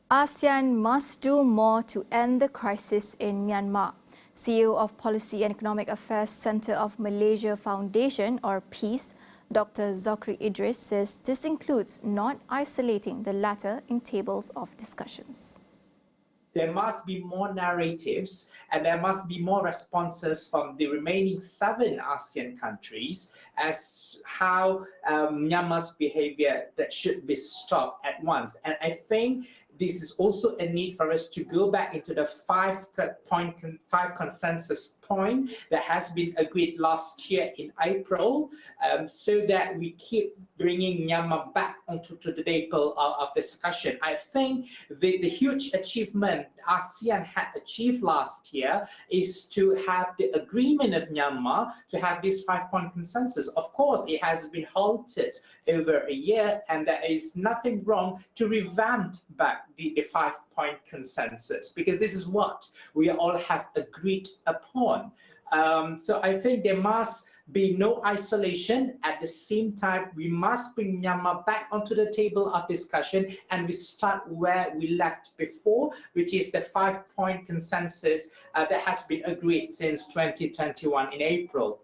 ASEAN must do more to end the crisis in Myanmar. CEO of Policy and Economic Affairs Centre of Malaysia Foundation, or PEACE, Dr. Zokhri Idris, says this includes not isolating the latter in tables of discussions. There must be more narratives and there must be more responses from the remaining 7 ASEAN countries as how Myanmar's behavior that should be stopped at once. And I think this is also a need for us to go back into the five consensus point that has been agreed last year in April, so that we keep bringing Myanmar back onto the table of discussion. I think the huge achievement ASEAN had achieved last year is to have the agreement of Myanmar to have this 5-point consensus. Of course, it has been halted over a year, and there is nothing wrong to revamp back the 5-point consensus, because this is what we all have agreed upon. So I think there must be no isolation. At the same time, we must bring Myanmar back onto the table of discussion, and we start where we left before, which is the 5-point consensus that has been agreed since 2021 in April.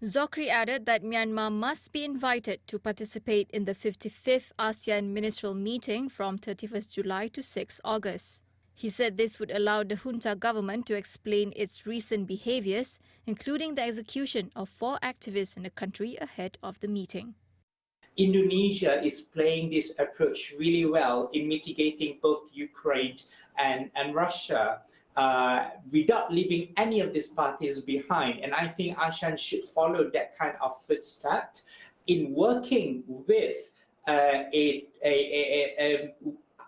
Zokhri added that Myanmar must be invited to participate in the 55th ASEAN Ministerial Meeting from 31st July to 6 August. He said this would allow the junta government to explain its recent behaviours, including the execution of 4 activists in the country ahead of the meeting. Indonesia is playing this approach really well in mitigating both Ukraine and Russia without leaving any of these parties behind. And I think ASEAN should follow that kind of footstep in working with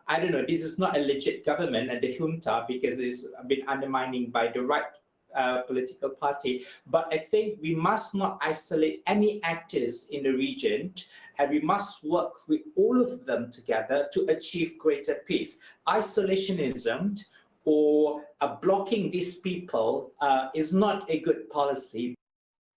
I don't know, this is not a legit government and the junta, because it's been undermining by the right political party. But I think we must not isolate any actors in the region, and we must work with all of them together to achieve greater peace. Isolationism or blocking these people is not a good policy.